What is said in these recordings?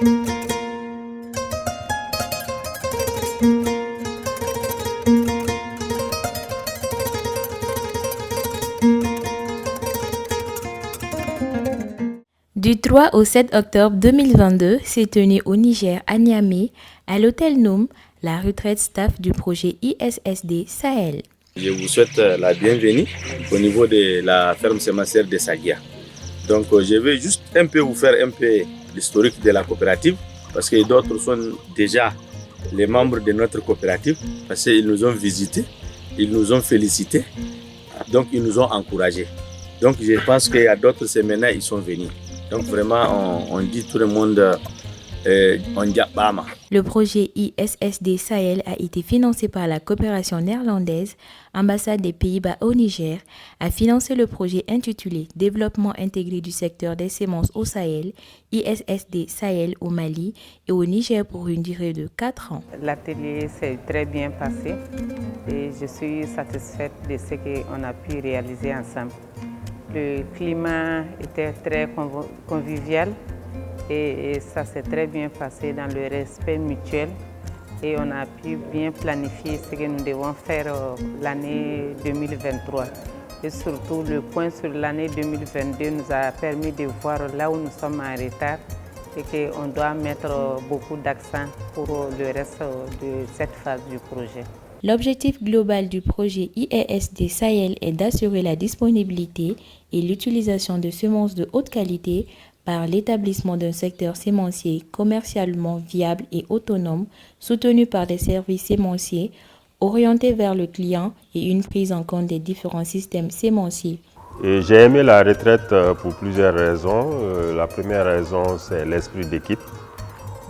Du 3 au 7 octobre 2022, s'est tenue au Niger, à Niamey, à l'hôtel Noum, la retraite staff du projet ISSD Sahel. Je vous souhaite la bienvenue au niveau de la ferme sémencière de Sagia. Donc je vais juste un peu vous faire un peu l'historique de la coopérative parce que d'autres sont déjà les membres de notre coopérative parce qu'ils nous ont visités, ils nous ont félicités, donc ils nous ont encouragés. Donc je pense qu'il y a d'autres semaines, ils sont venus. Donc vraiment, on dit tout le monde, on dit Bama. Le projet ISSD Sahel a été financé par la coopération néerlandaise, ambassade des Pays-Bas au Niger, a financé le projet intitulé Développement intégré du secteur des semences au Sahel, ISSD Sahel au Mali et au Niger pour une durée de 4 ans. L'atelier s'est très bien passé et je suis satisfaite de ce qu'on a pu réaliser ensemble. Le climat était très convivial et ça s'est très bien passé dans le respect mutuel et on a pu bien planifier ce que nous devons faire l'année 2023. Et surtout, le point sur l'année 2022 nous a permis de voir là où nous sommes en retard et qu'on doit mettre beaucoup d'accent pour le reste de cette phase du projet. L'objectif global du projet ISSD Sahel est d'assurer la disponibilité et l'utilisation de semences de haute qualité par l'établissement d'un secteur sémencier commercialement viable et autonome, soutenu par des services sémenciers orientés vers le client et une prise en compte des différents systèmes sémenciers. J'ai aimé la retraite pour plusieurs raisons. La première raison, c'est l'esprit d'équipe,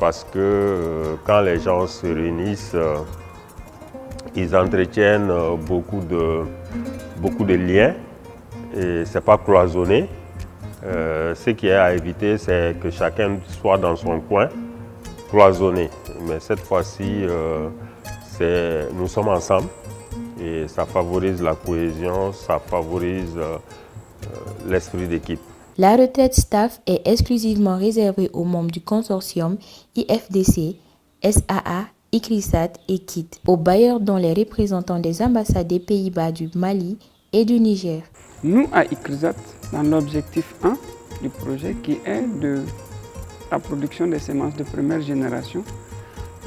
parce que quand les gens se réunissent, ils entretiennent beaucoup de liens et ce n'est pas cloisonné. Ce qui est à éviter, c'est que chacun soit dans son coin, cloisonné. Mais cette fois-ci, nous sommes ensemble et ça favorise la cohésion, ça favorise l'esprit d'équipe. La retraite staff est exclusivement réservée aux membres du consortium IFDC, SAA, ICRISAT et KIT, aux bailleurs dont les représentants des ambassades des Pays-Bas, du Mali et du Niger. Nous, à ICRISAT, dans l'objectif 1 du projet qui est de la production des semences de première génération,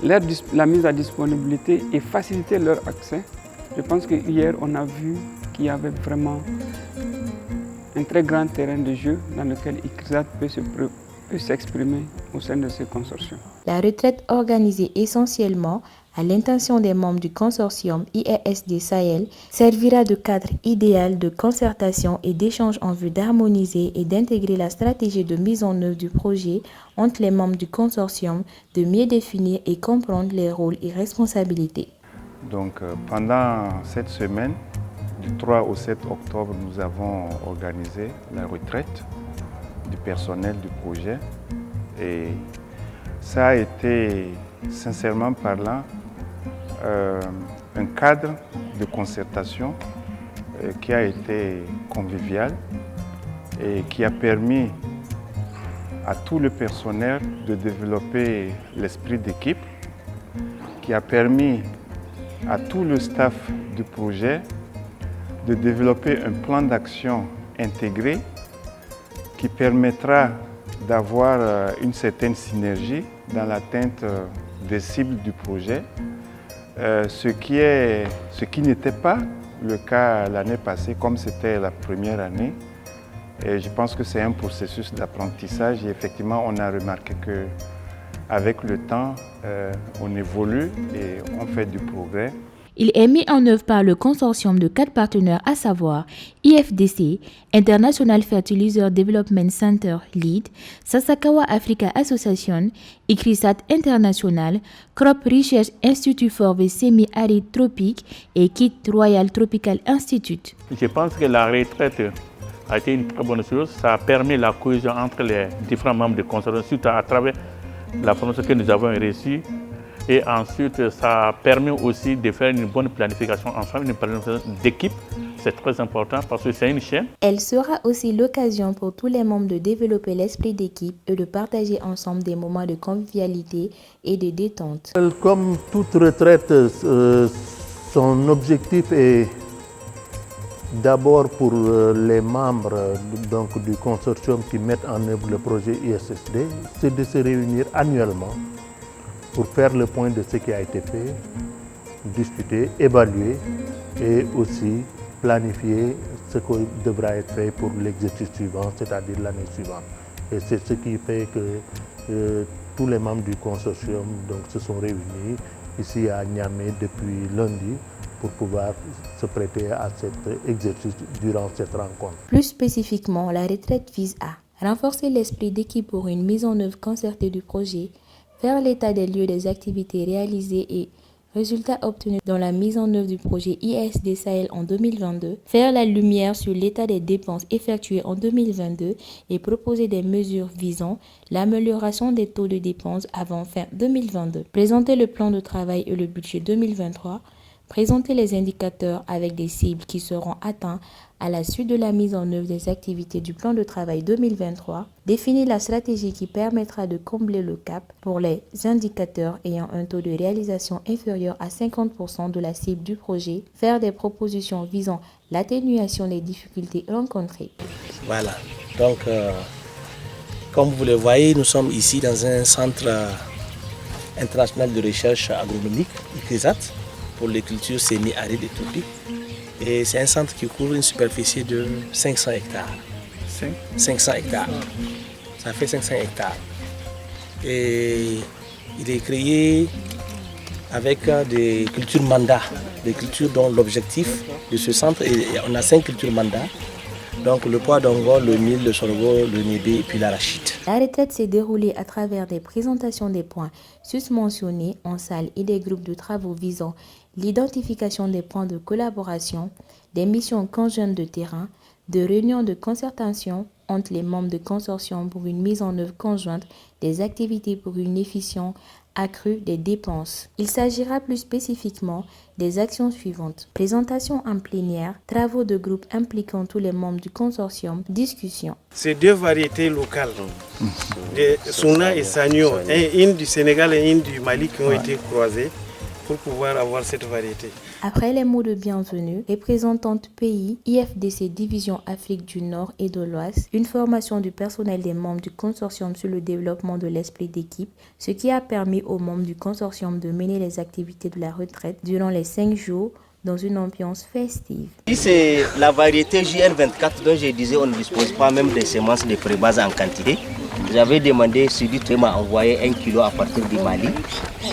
la mise à disponibilité et faciliter leur accès, je pense qu'hier on a vu qu'il y avait vraiment un très grand terrain de jeu dans lequel ICRISAT peut s'exprimer au sein de ce consortium. La retraite organisée essentiellement à l'intention des membres du consortium ISSD Sahel servira de cadre idéal de concertation et d'échange en vue d'harmoniser et d'intégrer la stratégie de mise en œuvre du projet entre les membres du consortium, de mieux définir et comprendre les rôles et responsabilités. Donc pendant cette semaine, du 3 au 7 octobre, nous avons organisé la retraite du personnel du projet et ça a été, sincèrement parlant, un cadre de concertation qui a été convivial et qui a permis à tout le personnel de développer l'esprit d'équipe, qui a permis à tout le staff du projet de développer un plan d'action intégré qui permettra d'avoir une certaine synergie dans l'atteinte des cibles du projet, ce qui n'était pas le cas l'année passée, comme c'était la première année. Et je pense que c'est un processus d'apprentissage et effectivement on a remarqué qu'avec le temps, on évolue et on fait du progrès. Il est mis en œuvre par le consortium de 4 partenaires, à savoir IFDC, International Fertilizer Development Center Lead, Sasakawa Africa Association, ICRISAT International, Crop Research Institute for the Semi-Arid Tropic et KIT Royal Tropical Institute. Je pense que la retraite a été une très bonne chose. Ça a permis la cohésion entre les différents membres du consortium, surtout à travers la formation que nous avons reçue. Et ensuite, ça permet aussi de faire une bonne planification ensemble, une planification d'équipe, c'est très important parce que c'est une chaîne. Elle sera aussi l'occasion pour tous les membres de développer l'esprit d'équipe et de partager ensemble des moments de convivialité et de détente. Comme toute retraite, son objectif est d'abord pour les membres donc, du consortium qui mettent en œuvre le projet ISSD, c'est de se réunir annuellement pour faire le point de ce qui a été fait, discuter, évaluer et aussi planifier ce qui devra être fait pour l'exercice suivant, c'est-à-dire l'année suivante. Et c'est ce qui fait que tous les membres du consortium donc, se sont réunis ici à Niamey depuis lundi pour pouvoir se prêter à cet exercice durant cette rencontre. Plus spécifiquement, la retraite vise à renforcer l'esprit d'équipe pour une mise en œuvre concertée du projet, faire l'état des lieux des activités réalisées et résultats obtenus dans la mise en œuvre du projet ISD Sahel en 2022, faire la lumière sur l'état des dépenses effectuées en 2022 et proposer des mesures visant l'amélioration des taux de dépenses avant fin 2022, présenter le plan de travail et le budget 2023, présenter les indicateurs avec des cibles qui seront atteints à la suite de la mise en œuvre des activités du plan de travail 2023, définir la stratégie qui permettra de combler le cap pour les indicateurs ayant un taux de réalisation inférieur à 50% de la cible du projet, faire des propositions visant l'atténuation des difficultés rencontrées. Voilà, donc comme vous le voyez, nous sommes ici dans un centre international de recherche agronomique, ICRISAT, pour les cultures semi-arides et tropiques. Et c'est un centre qui couvre une superficie de 500 hectares. 500 hectares. Ça fait 500 hectares. Et il est créé avec des cultures mandats, des cultures dont l'objectif de ce centre, et on a 5 cultures mandats. Donc le pois d'ongo, le mil, le sorgho, le nébé et puis l'arachide. La retraite s'est déroulée à travers des présentations des points susmentionnés en salle et des groupes de travaux visant l'identification des points de collaboration, des missions conjointes de terrain, de réunions de concertation entre les membres de consortium pour une mise en œuvre conjointe des activités pour une efficience accrue des dépenses. Il s'agira plus spécifiquement des actions suivantes: présentation en plénière, travaux de groupe impliquant tous les membres du consortium, discussion. Ces deux variétés locales, de Souna et Sagno, une du Sénégal et une du Mali qui ont été croisées pour pouvoir avoir cette variété. Après les mots de bienvenue, représentante pays, IFDC Division Afrique du Nord et de l'Ouest, une formation du personnel des membres du consortium sur le développement de l'esprit d'équipe, ce qui a permis aux membres du consortium de mener les activités de la retraite durant les 5 jours dans une ambiance festive. C'est la variété JL24 dont je disais on ne dispose pas même des semences de prébase en quantité. J'avais demandé, Sudi m'a envoyé 1 kilo à partir du Mali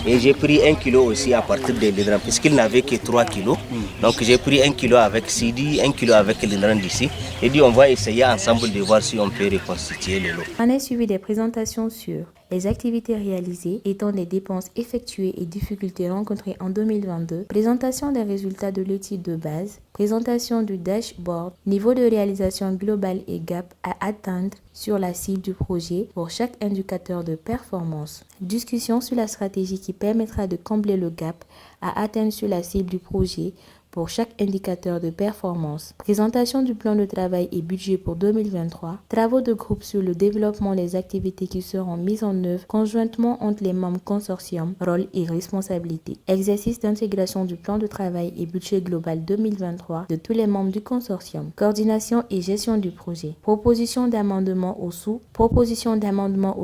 et j'ai pris 1 kilo aussi à partir de l'Indran puisqu'il n'avait que 3 kilos. Donc j'ai pris 1 kilo avec Sidi, 1 kilo avec l'Indran d'ici et dit on va essayer ensemble de voir si on peut reconstituer le lot. On a suivi des présentations sur les activités réalisées, étant des dépenses effectuées et difficultés rencontrées en 2022, présentation des résultats de l'étude de base, présentation du dashboard, niveau de réalisation global et gap à atteindre sur la cible du projet pour chaque indicateur de performance, discussion sur la stratégie qui permettra de combler le gap à atteindre sur la cible du projet pour chaque indicateur de performance, présentation du plan de travail et budget pour 2023, travaux de groupe sur le développement des activités qui seront mises en œuvre conjointement entre les membres consortium, rôle et responsabilités, exercice d'intégration du plan de travail et budget global 2023 de tous les membres du consortium, coordination et gestion du projet, proposition d'amendement au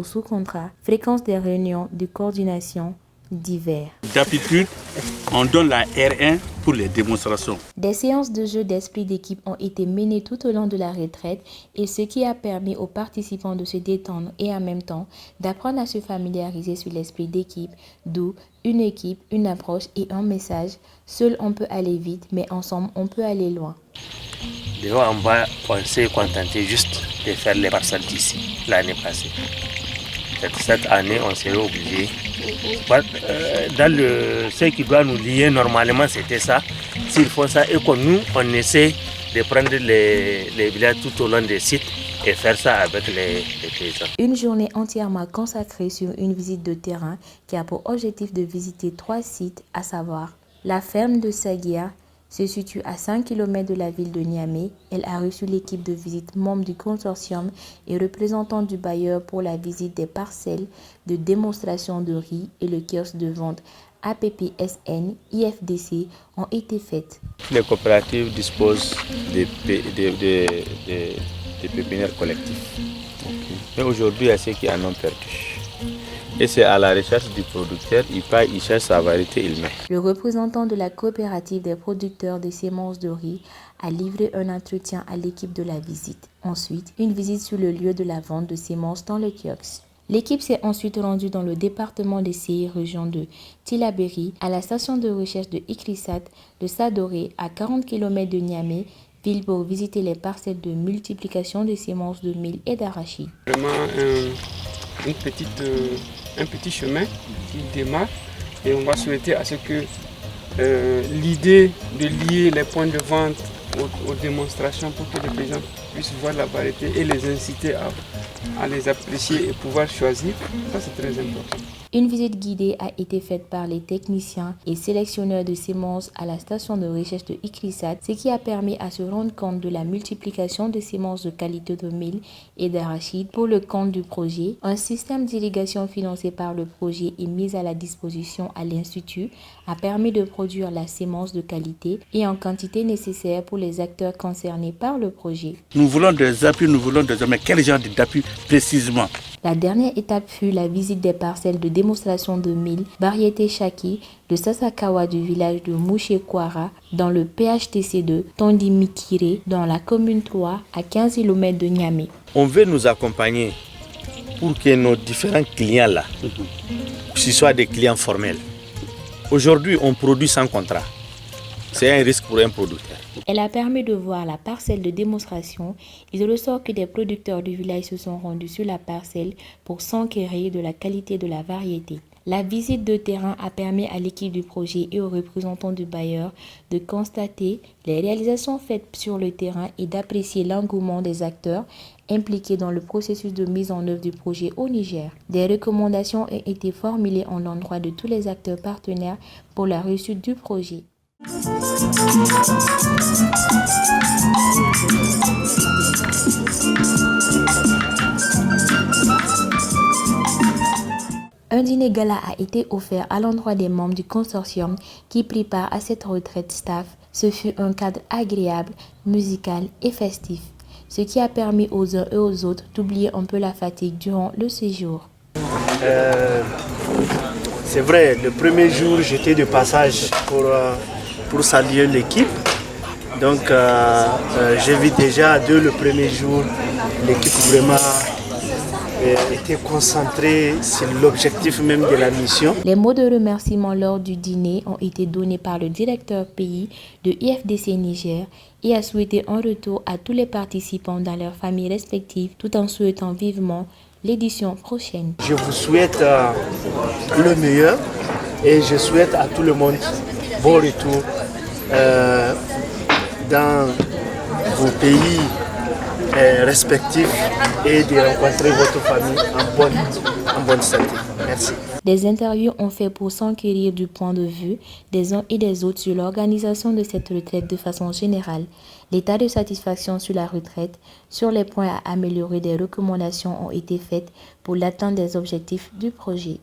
sous-contrat, fréquence des réunions de coordination, divers. D'habitude, on donne la R1 pour les démonstrations. Des séances de jeu d'esprit d'équipe ont été menées tout au long de la retraite et ce qui a permis aux participants de se détendre et en même temps d'apprendre à se familiariser sur l'esprit d'équipe, d'où une équipe, une approche et un message. Seul on peut aller vite, mais ensemble on peut aller loin. De haut en bas, on s'est contenté juste de faire les parcelles d'ici l'année passée. Cette année, on serait obligé. Dans ce qui doit nous lier normalement, c'était ça. S'ils font ça et que nous, on essaie de prendre les villages tout au long des sites et faire ça avec les paysans. Une journée entièrement consacrée sur une visite de terrain qui a pour objectif de visiter 3 sites, à savoir la ferme de Sagia, se situe à 5 km de la ville de Niamey. Elle a reçu l'équipe de visite membre du consortium et représentant du bailleur pour la visite des parcelles de démonstration de riz et le kiosque de vente APPSN IFDC ont été faites. Les coopératives disposent des pépinières collectives. Mais aujourd'hui, il y a ceux qui en ont perdu. Et c'est à la recherche du producteur, il cherche sa variété, il met. Le représentant de la coopérative des producteurs de semences de riz a livré un entretien à l'équipe de la visite. Ensuite, une visite sur le lieu de la vente de semences dans le kiosque. L'équipe s'est ensuite rendue dans le département des CI, région de Tillabéri, à la station de recherche de Ikrisat de Sadoré, à 40 km de Niamey, ville pour visiter les parcelles de multiplication des semences de mil et d'arachide. Vraiment un petit chemin qui démarre et on va souhaiter à ce que l'idée de lier les points de vente aux démonstrations pour que les paysans puissent voir la variété et les inciter à les apprécier et pouvoir choisir, ça c'est très important. Une visite guidée a été faite par les techniciens et sélectionneurs de semences à la station de recherche de Ikrisat, ce qui a permis à se rendre compte de la multiplication de semences de qualité de mil et d'arachide pour le compte du projet. Un système d'irrigation financé par le projet et mis à la disposition à l'Institut a permis de produire la sémence de qualité et en quantité nécessaire pour les acteurs concernés par le projet. Nous voulons des appuis, mais quel genre d'appui précisément? La dernière étape fut la visite des parcelles de démonstration de mil, variété Chaki, de Sasakawa du village de Mouché-Kwara, dans le PHTC2, Tondimikiré, dans la commune 3, à 15 km de Niamey. On veut nous accompagner pour que nos différents clients-là, ce soient des clients formels. Aujourd'hui, on produit sans contrat. C'est un risque pour un producteur. Elle a permis de voir la parcelle de démonstration. Il ressort que des producteurs du village se sont rendus sur la parcelle pour s'enquérir de la qualité de la variété. La visite de terrain a permis à l'équipe du projet et aux représentants du bailleur de constater les réalisations faites sur le terrain et d'apprécier l'engouement des acteurs impliqués dans le processus de mise en œuvre du projet au Niger. Des recommandations ont été formulées en l'endroit de tous les acteurs partenaires pour la réussite du projet. Un dîner gala a été offert à l'endroit des membres du consortium qui prit part à cette retraite staff. Ce fut un cadre agréable, musical et festif, ce qui a permis aux uns et aux autres d'oublier un peu la fatigue durant le séjour. C'est vrai, le premier jour, j'étais de passage pour saluer l'équipe. Donc, j'ai vu déjà dès le premier jour, l'équipe vraiment était concentrée sur l'objectif même de la mission. Les mots de remerciement lors du dîner ont été donnés par le directeur pays de IFDC Niger et a souhaité un retour à tous les participants dans leurs familles respectives tout en souhaitant vivement l'édition prochaine. Je vous souhaite le meilleur et je souhaite à tout le monde bon retour dans vos pays respectifs et de rencontrer votre famille en bonne santé. Merci. Des interviews ont fait pour s'enquérir du point de vue des uns et des autres sur l'organisation de cette retraite de façon générale, l'état de satisfaction sur la retraite, sur les points à améliorer. Des recommandations ont été faites pour l'atteinte des objectifs du projet.